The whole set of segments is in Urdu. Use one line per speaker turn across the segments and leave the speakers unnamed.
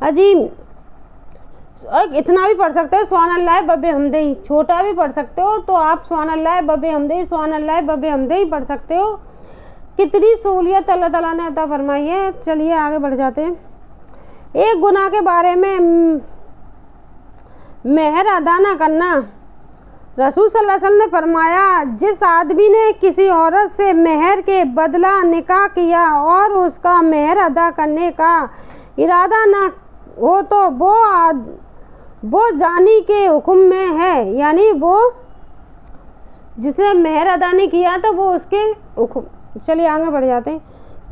عظیم، اتنا بھی پڑھ سکتے ہو سبحان اللہ بب حمدہی، چھوٹا بھی پڑھ سکتے ہو تو آپ سبحان اللہ بب حمدہی، سبحان اللہ بب حمدہی پڑھ سکتے ہو۔ کتنی سہولیت اللہ تعالیٰ نے عطا فرمائی ہے۔ چلیے آگے بڑھ جاتے ہیں۔ ایک گناہ کے بارے میں مہر ادا نہ کرنا۔ رسول صلی اللہ علیہ وسلم نے فرمایا جس آدمی نے کسی عورت سے مہر کے بدلہ نکاح کیا اور اس کا مہر ادا کرنے کا ارادہ نہ ہو تو وہ زانی کے حکم میں ہے، یعنی وہ جس نے مہر ادا نہیں کیا تو وہ اس کے حکم، چلیے آگے بڑھ جاتے ہیں،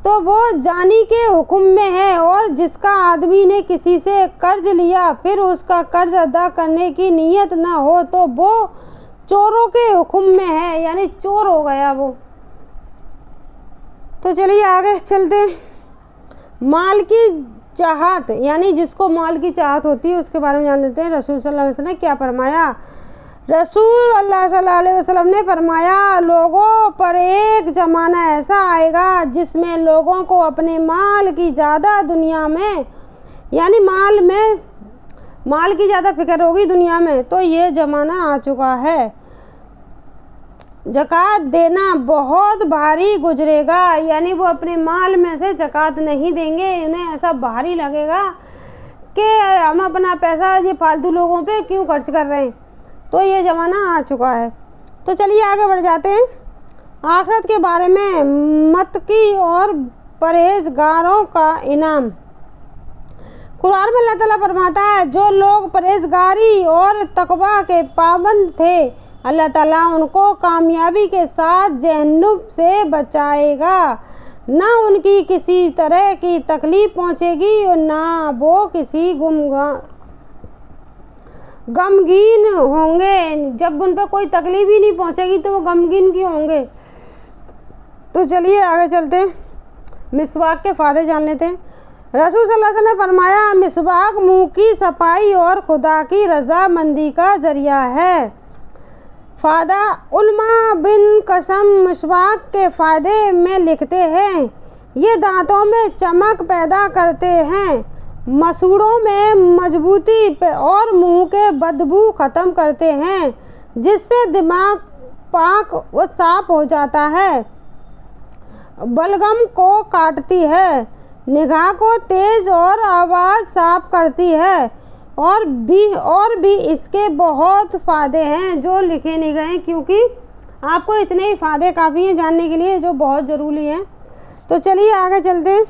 تو وہ زانی کے حکم میں ہے۔ اور جس کا آدمی نے کسی سے قرض لیا پھر اس کا قرض ادا کرنے کی نیت نہ ہو تو وہ چوروں کے حکم میں ہے، یعنی چور ہو گیا وہ۔ تو چلیے آگے چلتے ہیں۔ مال کی چاہت، یعنی جس کو مال کی چاہت ہوتی ہے اس کے بارے میں جان لیتے ہیں۔ رسول صلی اللہ علیہ وسلم نے کیا فرمایا؟ رسول اللہ صلی اللہ علیہ وسلم نے فرمایا لوگوں پر ایک زمانہ ایسا آئے گا جس میں لوگوں کو اپنے مال کی زیادہ دنیا میں، یعنی مال کی زیادہ فکر ہوگی دنیا میں، تو یہ زمانہ آ چکا ہے۔ زکوٰۃ دینا بہت بھاری گزرے گا، یعنی وہ اپنے مال میں سے زکوٰۃ نہیں دیں گے، انہیں ایسا بھاری لگے گا کہ ہم اپنا پیسہ یہ فالتو لوگوں پہ کیوں خرچ کر رہے ہیں، تو یہ زمانہ آ چکا ہے۔ تو چلیے آگے بڑھ جاتے ہیں۔ آخرت کے بارے میں متقی اور پرہیزگاروں کا انعام۔ قرآن میں اللہ تعالیٰ فرماتا ہے جو لوگ پرہیزگاری اور تقویٰ کے پابند تھے اللہ تعالیٰ ان کو کامیابی کے ساتھ جہنم سے بچائے گا، نہ ان کی کسی طرح کی تکلیف پہنچے گی اور نہ وہ کسی غمگین ہوں گے۔ جب ان پہ کوئی تکلیف ہی نہیں پہنچے گی تو وہ غمگین کیوں ہوں گے؟ تو چلیے آگے چلتے ہیں، مسواک کے فائدے جان لیتے ہیں۔ رسول صلی اللہ علیہ وسلم نے فرمایا مسواک منہ کی صفائی اور خدا کی رضا مندی کا ذریعہ ہے۔ فائدہ، علماء بن قاسم مسواک کے فائدے میں لکھتے ہیں یہ دانتوں میں چمک پیدا کرتے ہیں، مسوڑوں میں مضبوطی اور منہ کے بدبو ختم کرتے ہیں، جس سے دماغ پاک و صاف ہو جاتا ہے، بلغم کو کاٹتی ہے، نگاہ کو تیز اور آواز صاف کرتی ہے، اور بھی اس کے بہت فائدے ہیں جو لکھے نہیں گئے، کیونکہ آپ کو اتنے ہی فائدے کافی ہیں جاننے کے لیے جو بہت ضروری ہیں۔ تو چلیے آگے چلتے ہیں۔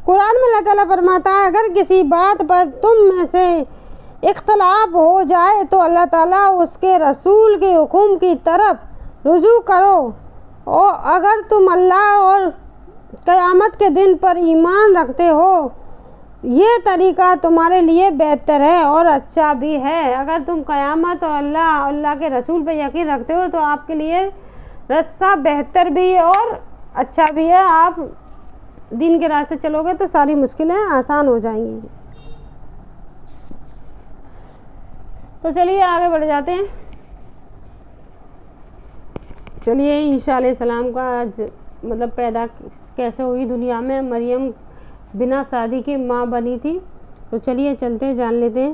قرآن میں اللہ تعالیٰ فرماتا ہے اگر کسی بات پر تم میں سے اختلاف ہو جائے تو اللہ تعالیٰ اس کے رسول کے حکم کی طرف رجوع کرو، اور اگر تم اللہ اور قیامت کے دن پر ایمان رکھتے ہو یہ طریقہ تمہارے لیے بہتر ہے اور اچھا بھی ہے۔ اگر تم قیامت اور اللہ کے رسول پہ یقین رکھتے ہو تو آپ کے لیے راستہ بہتر بھی ہے اور اچھا بھی ہے۔ آپ دین کے راستے چلو گے تو ساری مشکلیں آسان ہو جائیں گی۔ تو چلیے آگے بڑھ جاتے ہیں۔ چلیے عیسیٰ علیہ السلام کا پیدا کیسے ہوئی دنیا میں، مریم بنا شادی کے ماں بنی تھی۔ تو چلیے چلتے ہیں جان لیتے ہیں۔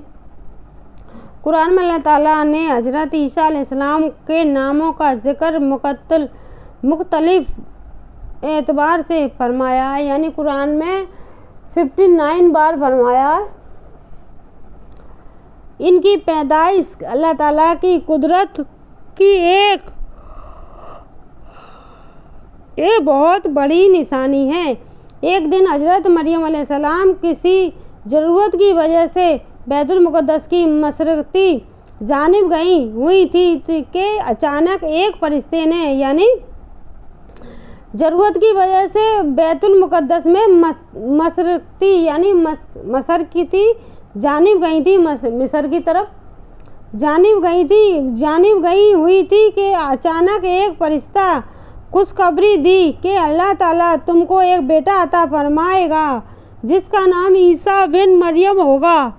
قرآن میں اللہ تعالیٰ نے حضرت عیسیٰ علیہ السلام کے ناموں کا ذکر مختلف اعتبار سے فرمایا ہے، یعنی قرآن میں 59 بار فرمایا ہے۔ ان کی پیدائش اللہ تعالیٰ کی قدرت کی ایک بہت بڑی نشانی ہے۔ ایک دن حضرت مریم علیہ السلام کسی ضرورت کی وجہ سے بیت المقدس کی مشرقی جانب گئی ہوئی تھی کہ اچانک ایک فرشتے نے، یعنی ضرورت کی وجہ سے بیت المقدس میں مشرقی یعنی مشرقی جانب گئی تھی، مصر کی طرف جانب گئی ہوئی تھی کہ اچانک ایک فرشتہ خوشخبری دی کہ اللہ تعالیٰ تم کو ایک بیٹا عطا فرمائے گا جس کا نام عیسیٰ بن مریم ہوگا۔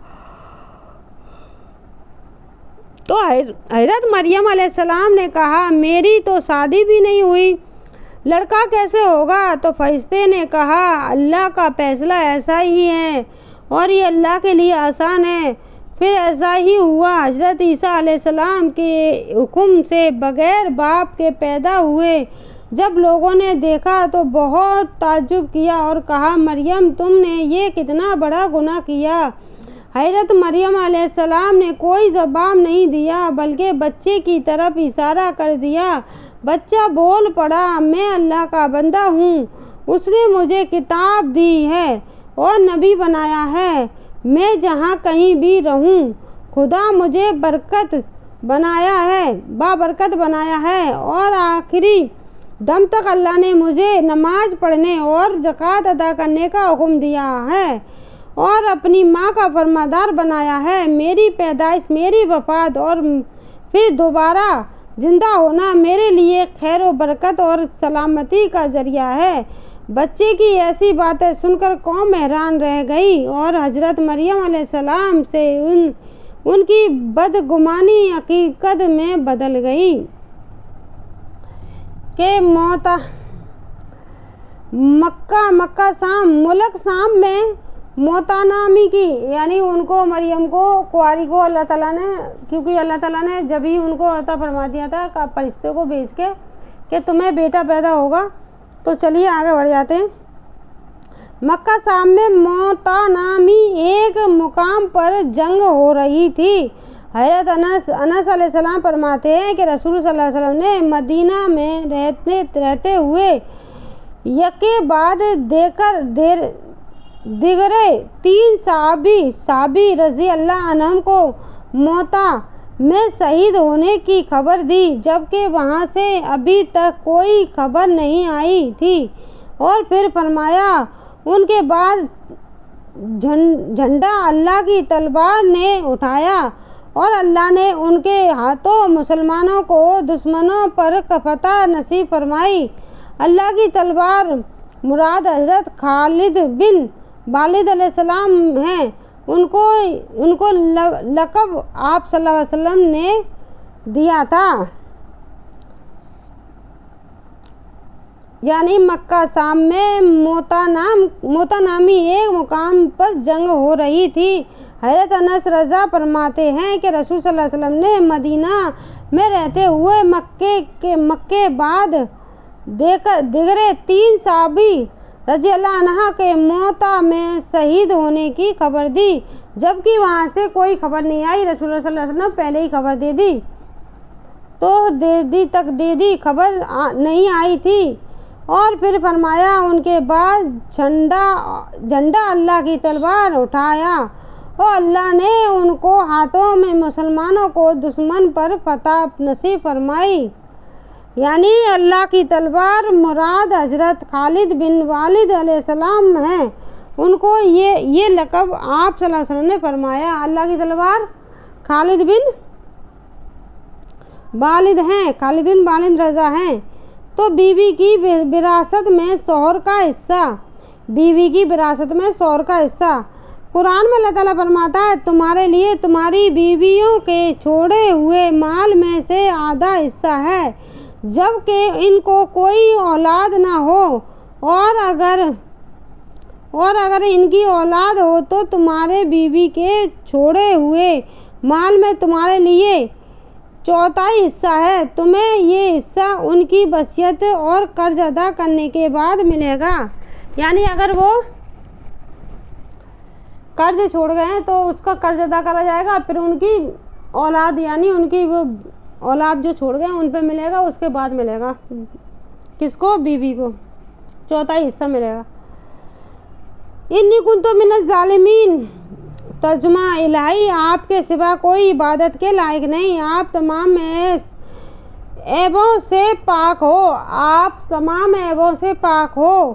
تو حضرت مریم علیہ السلام نے کہا میری تو شادی بھی نہیں ہوئی، لڑکا کیسے ہوگا؟ تو فرشتے نے کہا اللہ کا فیصلہ ایسا ہی ہے، اور یہ اللہ کے لیے آسان ہے۔ پھر ایسا ہی ہوا، حضرت عیسیٰ علیہ السلام کے حکم سے بغیر باپ کے پیدا ہوئے۔ جب لوگوں نے دیکھا تو بہت تعجب کیا اور کہا، مریم تم نے یہ کتنا بڑا گناہ کیا۔ حضرت مریم علیہ السلام نے کوئی جواب نہیں دیا بلکہ بچے کی طرف اشارہ کر دیا۔ بچہ بول پڑا، میں اللہ کا بندہ ہوں، اس نے مجھے کتاب دی ہے اور نبی بنایا ہے، میں جہاں کہیں بھی رہوں خدا مجھے بابرکت بنایا ہے اور آخری دم تک اللہ نے مجھے نماز پڑھنے اور زکوٰۃ ادا کرنے کا حکم دیا ہے اور اپنی ماں کا فرمانبردار بنایا ہے۔ میری پیدائش، میری وفات اور پھر دوبارہ زندہ ہونا میرے لیے خیر و برکت اور سلامتی کا ذریعہ ہے۔ بچے کی ایسی باتیں سن کر قوم حیران رہ گئی اور حضرت مریم علیہ السلام سے ان کی بدگمانی حقیقت میں بدل گئی کہ مکہ شام ملک شام میں موتا نامی کی، یعنی ان کو مریم کو کنواری کو اللہ تعالیٰ نے، کیونکہ اللہ تعالیٰ نے جب ہی ان کو عطا فرما دیا تھا فرشتے کو بھیج کے کہ تمہیں بیٹا پیدا ہوگا۔ تو چلیے آگے بڑھ جاتے ہیں۔ مکہ شام میں موتا نامی ایک مقام پر جنگ ہو رہی تھی۔ حضرت انس علیہ السلام فرماتے ہیں کہ رسول صلی اللہ علیہ وسلم نے مدینہ میں رہتے ہوئے یکے بعد دیگرے 3 صحابی رضی اللہ عنہم کو موتا میں شہید ہونے کی خبر دی، جبکہ وہاں سے ابھی تک کوئی خبر نہیں آئی تھی۔ اور پھر فرمایا، ان کے بعد جھنڈا اللہ کی تلوار نے اٹھایا اور اللہ نے ان کے ہاتھوں مسلمانوں کو دشمنوں پر فتح نصیب فرمائی۔ اللہ کی تلوار مراد حضرت خالد بن والد علیہ السلام ہیں۔ ان کو لقب آپ صلی اللہ علیہ وسلم نے دیا تھا۔ یعنی مکہ شام میں موتا نامی ایک مقام پر جنگ ہو رہی تھی۔ حضرت انس رضا فرماتے ہیں کہ رسول صلی اللہ علیہ وسلم نے مدینہ میں رہتے ہوئے مکے بعد دیگرے 3 صحابی رضی اللہ عنہ کے موتا میں شہید ہونے کی خبر دی، جبکہ وہاں سے کوئی خبر نہیں آئی۔ رسول اللہ صلی اللہ علیہ وسلم پہلے ہی خبر دے دی، خبر نہیں آئی تھی۔ اور پھر فرمایا، ان کے بعد جھنڈا اللہ کی تلوار اٹھایا اور اللہ نے ان کو ہاتھوں میں مسلمانوں کو دشمن پر فتح نصیب فرمائی۔ یعنی اللہ کی تلوار مراد حضرت خالد بن والد علیہ السلام ہیں۔ ان کو یہ لقب آپ صلی اللہ علیہ وسلم نے فرمایا۔ اللہ کی تلوار خالد بن والد رضا ہیں۔ تو بیوی کی وراثت میں شوہر کا حصہ قرآن میں اللہ تعالیٰ فرماتا ہے، تمہارے لیے تمہاری بیویوں کے چھوڑے ہوئے مال میں سے آدھا حصہ ہے، جبکہ ان کو کوئی اولاد نہ ہو، اور اگر ان کی اولاد ہو تو تمہارے بیوی کے چھوڑے ہوئے مال میں تمہارے لیے چوتھائی حصہ ہے۔ تمہیں یہ حصہ ان کی وصیت اور قرض ادا کرنے کے بعد ملے گا۔ یعنی اگر وہ قرض چھوڑ گئے ہیں تو اس کا قرض ادا کرا جائے گا، پھر ان کی اولاد، یعنی ان کی وہ اولاد جو چھوڑ گئے ہیں ان پہ ملے گا، اس کے بعد ملے گا کس کو؟ بیوی کو چوتھائی حصہ ملے گا۔ انی کنت من الظالمین، ترجمہ الہی، آپ کے سوا کوئی عبادت کے لائق نہیں، آپ تمام عیبوں سے پاک ہو،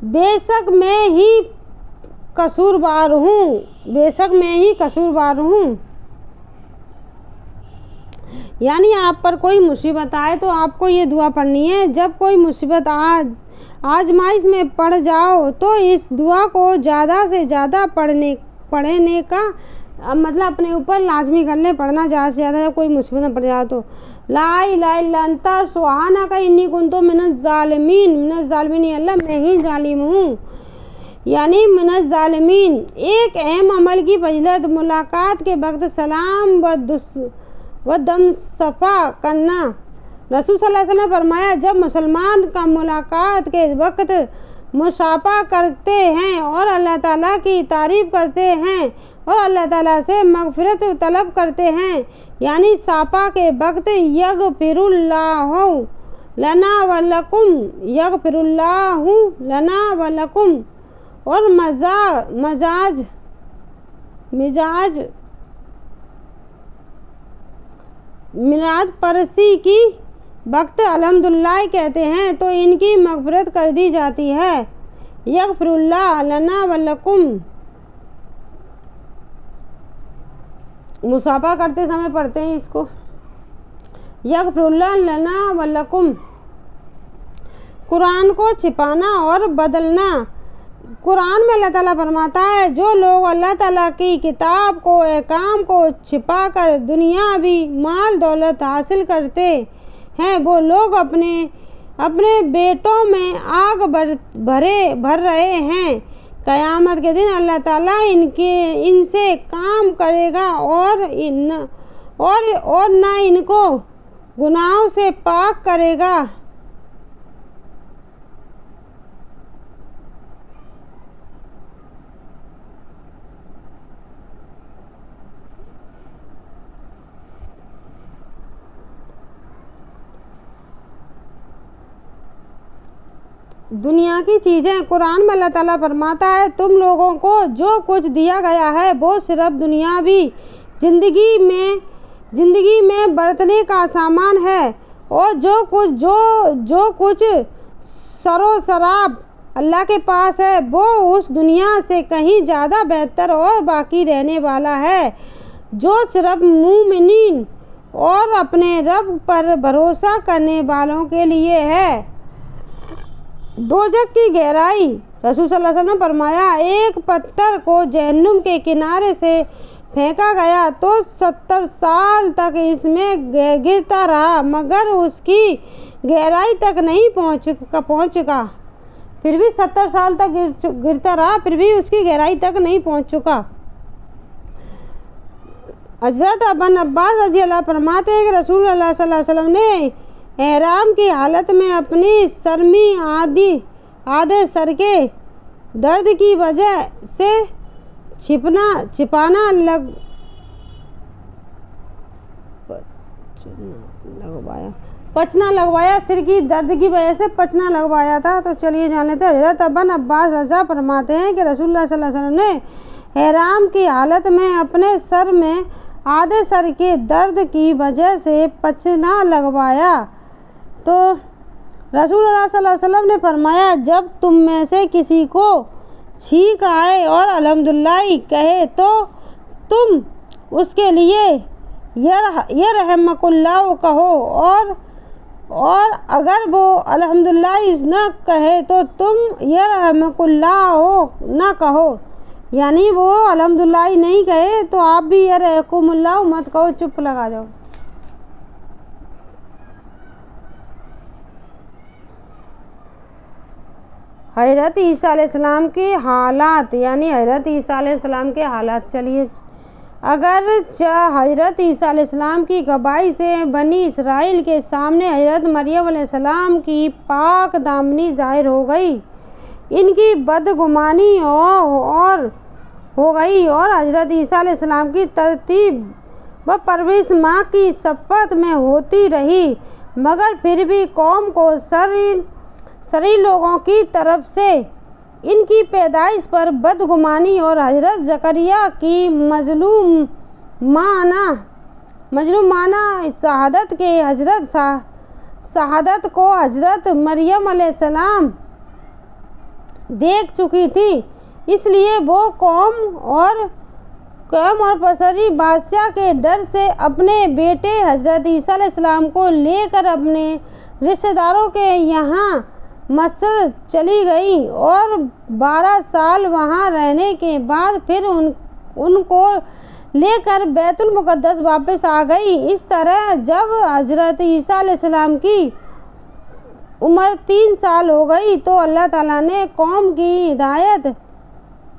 بے شک میں ہی قصوروار ہوں۔ یعنی آپ پر کوئی مصیبت آئے تو آپ کو یہ دعا پڑھنی ہے، جب کوئی مصیبت آزمائش میں پڑ جاؤ تو اس دعا کو زیادہ سے زیادہ پڑھنے کا مطلب اپنے اوپر لازمی کر لیں، پڑھنا زیادہ سے زیادہ جب کوئی مصیبت میں پڑ جائے تو۔ لا الہ الا انت سبحانک انی کنت من الظالمین، اللہ میں ہی ظالم ہوں۔ یعنی من الظالمین۔ ایک اہم عمل کی فضیلت ملاقات کے وقت سلام و دم صفا کرنا۔ رسول صلی اللہ علیہ وسلم نے فرمایا جب مسلمان کا ملاقات کے وقت مصافحہ کرتے ہیں اور اللہ تعالیٰ کی تعریف کرتے ہیں اور اللہ تعالیٰ سے مغفرت طلب کرتے ہیں، یعنی صافحہ کے وقت یغفر اللہ لنا ولکم، یغفر اللہ لنا ولکم، اور مجاز پرسی کی وقت الحمدللہ کہتے ہیں تو ان کی مغفرت کر دی جاتی ہے۔ یغفر اللہ لنا ولکم مصافحہ کرتے سمے پڑھتے ہیں اس کو، یغفر اللہ لنا ولکم۔ قرآن کو چھپانا اور بدلنا۔ قرآن میں اللہ تعالیٰ فرماتا ہے جو لوگ اللہ تعالیٰ کی کتاب کو احکام کو چھپا کر دنیاوی مال دولت حاصل کرتے ہیں وہ لوگ اپنے بیٹوں میں آگ بھر رہے ہیں۔ قیامت کے دن اللہ تعالیٰ ان سے کام کرے گا اور نہ ان کو گناہوں سے پاک کرے گا۔ دنیا کی چیزیں۔ قرآن میں اللہ تعالیٰ فرماتا ہے تم لوگوں کو جو کچھ دیا گیا ہے وہ صرف دنیاوی زندگی میں برتنے کا سامان ہے، اور جو کچھ سرو سراب اللہ کے پاس ہے وہ اس دنیا سے کہیں زیادہ بہتر اور باقی رہنے والا ہے، جو صرف مومنین اور اپنے رب پر بھروسہ کرنے والوں کے لیے ہے۔ دوزخ کی گہرائی۔ رسول صلی اللہ علیہ وسلم نے فرمایا ایک پتھر کو جہنم کے کنارے سے پھینکا گیا تو 70 سال تک اس میں گرتا رہا مگر اس کی گہرائی تک نہیں پہنچا۔ پھر بھی 70 سال تک گرتا رہا پھر بھی اس کی گہرائی تک نہیں پہنچ چکا۔ حضرت ابن عباس رضی اللہ فرماتے ہیں کہ رسول اللہ صلی اللہ علیہ وسلم نے احرام کی حالت میں اپنی سرمی آدھے سر کے درد کی وجہ سے پچنا لگوایا، سر کی درد کی وجہ سے پچنا لگوایا تھا۔ تو چلیے جان لیتے ہیں۔ حضرت ابن عباس رضا فرماتے ہیں کہ رسول اللہ صلی اللہ علیہ وسلم نے احرام کی حالت میں اپنے سر میں آدھے سر کے درد کی وجہ سے پچنا لگوایا تو رسول اللہ صلی اللہ علیہ وسلم نے فرمایا جب تم میں سے کسی کو چھینک آئے اور الحمدللہ کہے تو تم اس کے لیے یرحمک اللہ کہو، اور اگر وہ الحمدللہ نہ کہے تو تم یرحمک اللہ نہ کہو، یعنی وہ الحمدللہ نہیں کہے تو آپ بھی یرحمکم اللہ مت کہو، چپ لگا جاؤ۔ حضرت عیسیٰ علیہ السلام کے حالات، یعنی حضرت عیسیٰ علیہ السلام کے حالات۔ چلیے اگرچہ حضرت عیسیٰ علیہ السلام کی گواہی سے بنی اسرائیل کے سامنے حضرت مریم علیہ السلام کی پاک دامنی ظاہر ہو گئی، ان کی بدگمانی اور ہو گئی اور حضرت عیسیٰ علیہ السلام کی ترتیب و پرورش ماں کی صفت میں ہوتی رہی، مگر پھر بھی قوم کو سری لوگوں کی طرف سے ان کی پیدائش پر بدگمانی اور حضرت زکریا کی مظلومانہ شہادت کو حضرت مریم علیہ السلام دیکھ چکی تھی، اس لیے وہ قوم اور پسری بادشاہ کے ڈر سے اپنے بیٹے حضرت عیسیٰ علیہ السلام کو لے کر اپنے رشتہ داروں کے یہاں مصر چلی گئی اور 12 سال وہاں رہنے کے بعد پھر ان کو لے کر بیت المقدس واپس آ گئی۔ اس طرح جب حضرت عیسیٰ علیہ السلام کی عمر 3 سال ہو گئی تو اللہ تعالیٰ نے قوم کی ہدایت